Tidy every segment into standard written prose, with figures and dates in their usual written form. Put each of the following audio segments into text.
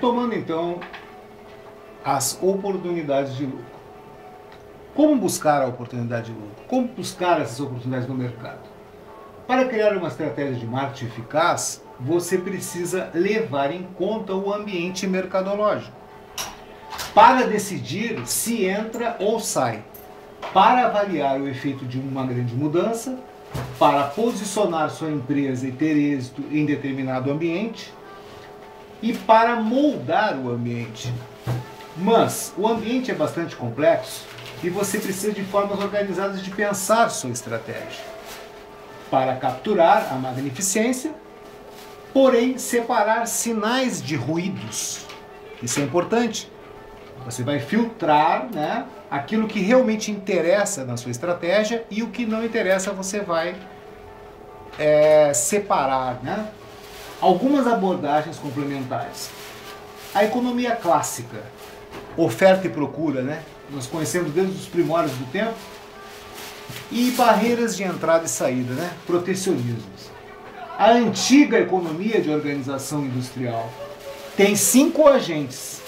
Retomando então as oportunidades de lucro. Como buscar a oportunidade de lucro? Como buscar essas oportunidades no mercado? Para criar uma estratégia de marketing eficaz, você precisa levar em conta o ambiente mercadológico para decidir se entra ou sai, para avaliar o efeito de uma grande mudança, para posicionar sua empresa e ter êxito em determinado ambiente e para moldar o ambiente. Mas o ambiente é bastante complexo e você precisa de formas organizadas de pensar sua estratégia para capturar a magnificência, porém separar sinais de ruídos. Isso é importante. Você vai filtrar, né, aquilo que realmente interessa na sua estratégia e o que não interessa você vai separar, né? Algumas abordagens complementares. A economia clássica, oferta e procura, né? Nós conhecemos desde os primórdios do tempo. E barreiras de entrada e saída, né? Protecionismos. A antiga economia de organização industrial tem 5 agentes.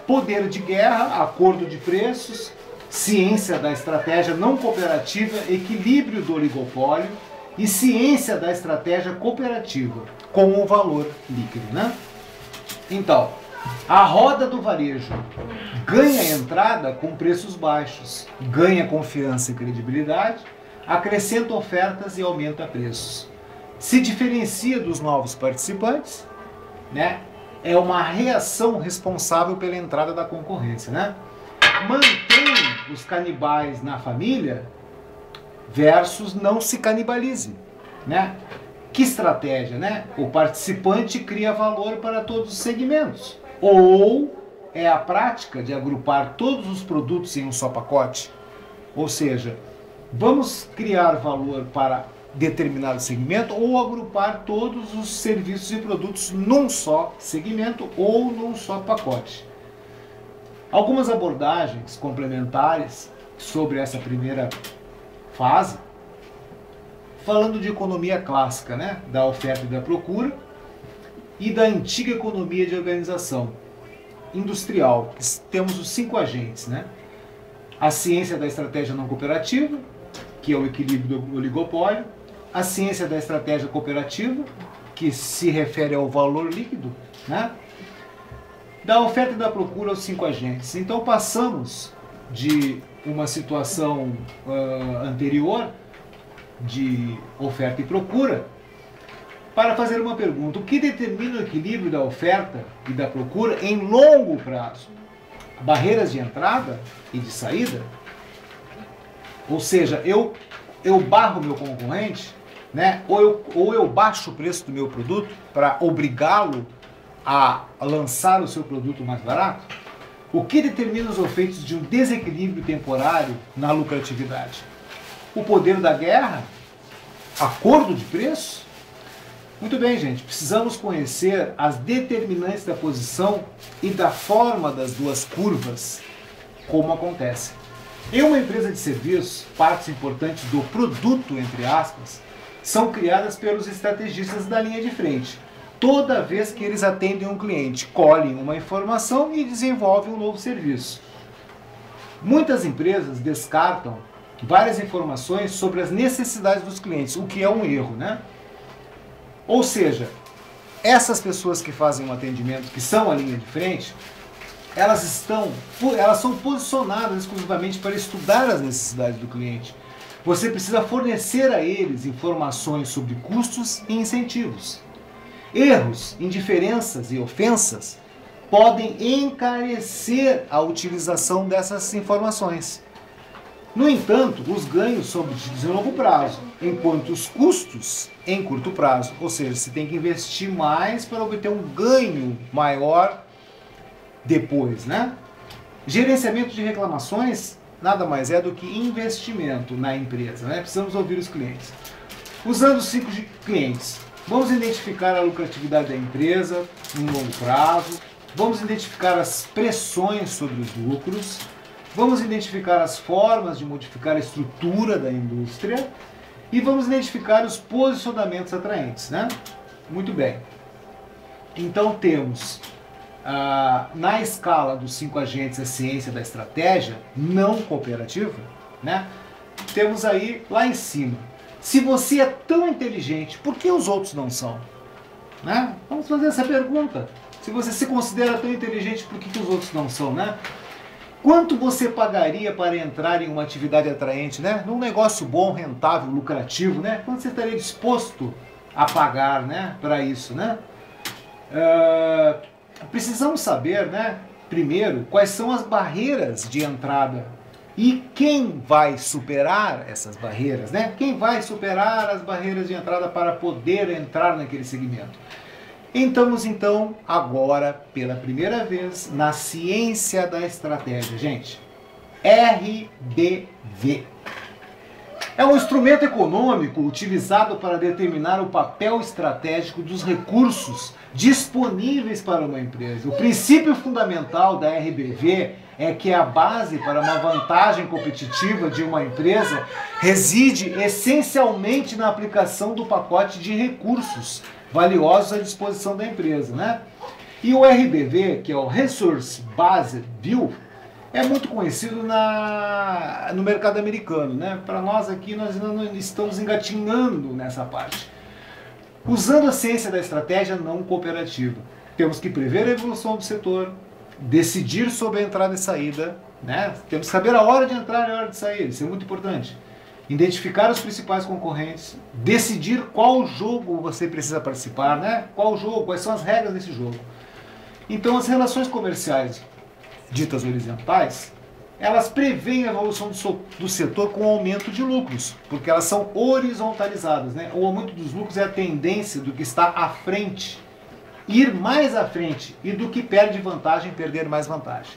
Poder de guerra, acordo de preços, ciência da estratégia não cooperativa, equilíbrio do oligopólio e ciência da estratégia cooperativa com o valor líquido, né? Então, a roda do varejo ganha entrada com preços baixos, ganha confiança e credibilidade, acrescenta ofertas e aumenta preços. Se diferencia dos novos participantes, né? É uma reação responsável pela entrada da concorrência, né? Mantém os canibais na família versus não se canibalize, né? Que estratégia, né? O participante cria valor para todos os segmentos. Ou é a prática de agrupar todos os produtos em um só pacote. Ou seja, vamos criar valor para determinado segmento ou agrupar todos os serviços e produtos num só segmento ou num só pacote. Algumas abordagens complementares sobre essa primeira fase, falando de economia clássica, né, da oferta e da procura, e da antiga economia de organização industrial. Temos os 5 agentes, né? A ciência da estratégia não cooperativa, que é o equilíbrio do oligopólio, a ciência da estratégia cooperativa, que se refere ao valor líquido, né? Da oferta e da procura aos 5 agentes. Então passamos de uma situação anterior de oferta e procura para fazer uma pergunta: o que determina o equilíbrio da oferta e da procura em longo prazo? Barreiras de entrada e de saída? Ou seja, eu barro meu concorrente, né? ou eu baixo o preço do meu produto para obrigá-lo a lançar o seu produto mais barato? O que determina os efeitos de um desequilíbrio temporário na lucratividade? O poder da guerra? Acordo de preço? Muito bem, gente. Precisamos conhecer as determinantes da posição e da forma das duas curvas, como acontece. Em uma empresa de serviços, partes importantes do produto, entre aspas, são criadas pelos estrategistas da linha de frente. Toda vez que eles atendem um cliente, colhem uma informação e desenvolvem um novo serviço. Muitas empresas descartam várias informações sobre as necessidades dos clientes, o que é um erro, né? Ou seja, essas pessoas que fazem um atendimento, que são a linha de frente, elas são posicionadas exclusivamente para estudar as necessidades do cliente. Você precisa fornecer a eles informações sobre custos e incentivos. Erros, indiferenças e ofensas podem encarecer a utilização dessas informações. No entanto, os ganhos são obtidos em longo prazo, enquanto os custos em curto prazo. Ou seja, você tem que investir mais para obter um ganho maior depois, né? Gerenciamento de reclamações nada mais é do que investimento na empresa, né? Precisamos ouvir os clientes. Usando os ciclos de clientes, vamos identificar a lucratividade da empresa em longo prazo, vamos identificar as pressões sobre os lucros, vamos identificar as formas de modificar a estrutura da indústria e vamos identificar os posicionamentos atraentes, né? Muito bem. Então temos, na escala dos 5 agentes, a ciência da estratégia não cooperativa, né? Temos aí lá em cima. Se você é tão inteligente, por que os outros não são? Né? Vamos fazer essa pergunta. Se você se considera tão inteligente, por que os outros não são, né? Quanto você pagaria para entrar em uma atividade atraente, né? Num negócio bom, rentável, lucrativo, né? Quanto você estaria disposto a pagar, né? Para isso, né? Precisamos saber, né? Primeiro, quais são as barreiras de entrada e quem vai superar essas barreiras, né? Quem vai superar as barreiras de entrada para poder entrar naquele segmento? Estamos então agora pela primeira vez na ciência da estratégia, gente. RBV. É um instrumento econômico utilizado para determinar o papel estratégico dos recursos disponíveis para uma empresa. O princípio fundamental da RBV é que a base para uma vantagem competitiva de uma empresa reside essencialmente na aplicação do pacote de recursos valiosos à disposição da empresa, né? E o RBV, que é o Resource Based View, é muito conhecido no mercado americano, né? Para nós aqui, nós ainda não estamos engatinhando nessa parte. Usando a ciência da estratégia não cooperativa, temos que prever a evolução do setor, decidir sobre a entrada e saída, né? Temos que saber a hora de entrar e a hora de sair, isso é muito importante. Identificar os principais concorrentes, decidir qual jogo você precisa participar, né? Qual jogo, quais são as regras desse jogo. Então, as comerciais ditas horizontais, elas preveem a evolução do setor com o aumento de lucros, porque elas são horizontalizadas, né? O aumento dos lucros é a tendência do que está à frente, ir mais à frente, e do que perde vantagem, perder mais vantagem.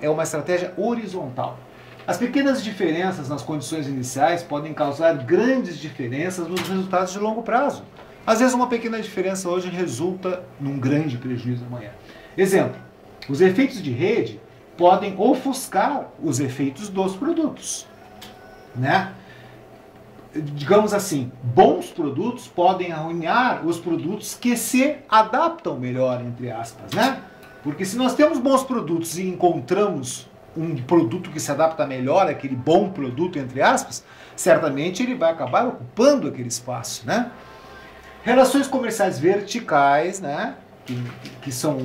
É uma estratégia horizontal. As pequenas diferenças nas condições iniciais podem causar grandes diferenças nos resultados de longo prazo. Às vezes uma pequena diferença hoje resulta num grande prejuízo amanhã. Exemplo, os efeitos de rede podem ofuscar os efeitos dos produtos, né? Digamos assim, bons produtos podem arruinar os produtos que se adaptam melhor, entre aspas, né? Porque se nós temos bons produtos e encontramos um produto que se adapta melhor àquele bom produto, entre aspas, certamente ele vai acabar ocupando aquele espaço, né? Relações comerciais verticais, né? Que são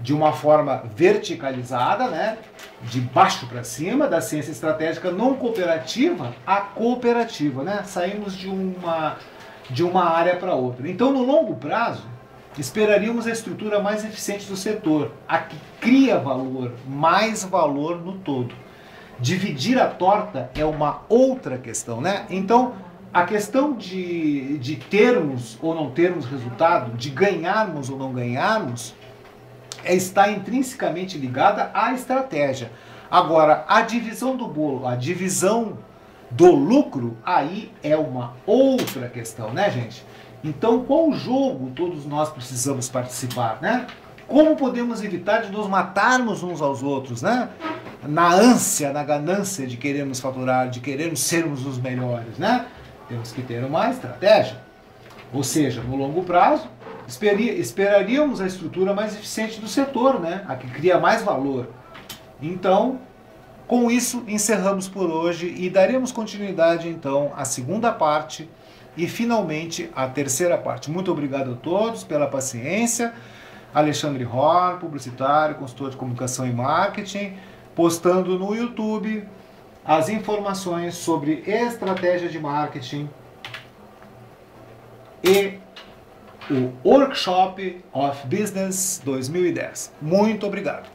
de uma forma verticalizada, né? De baixo para cima, da ciência estratégica não cooperativa à cooperativa, né? Saímos de uma área para outra. Então, no longo prazo, esperaríamos a estrutura mais eficiente do setor, a que cria valor, mais valor no todo. Dividir a torta é uma outra questão, né? Então, a questão de termos ou não termos resultado, de ganharmos ou não ganharmos, está intrinsecamente ligada à estratégia. Agora, a divisão do bolo, a divisão do lucro, aí é uma outra questão, né, gente? Então, qual jogo todos nós precisamos participar, né? Como podemos evitar de nos matarmos uns aos outros, né? Na ânsia, na ganância de querermos faturar, de querermos sermos os melhores, né? Temos que ter uma estratégia. Ou seja, no longo prazo, esperaríamos a estrutura mais eficiente do setor, né? A que cria mais valor. Então, com isso, encerramos por hoje e daremos continuidade, então, à segunda parte e, finalmente, à terceira parte. Muito obrigado a todos pela paciência. Alexandre Horn, publicitário, consultor de comunicação e marketing, postando no YouTube as informações sobre estratégia de marketing e o Workshop of Business 2010. Muito obrigado.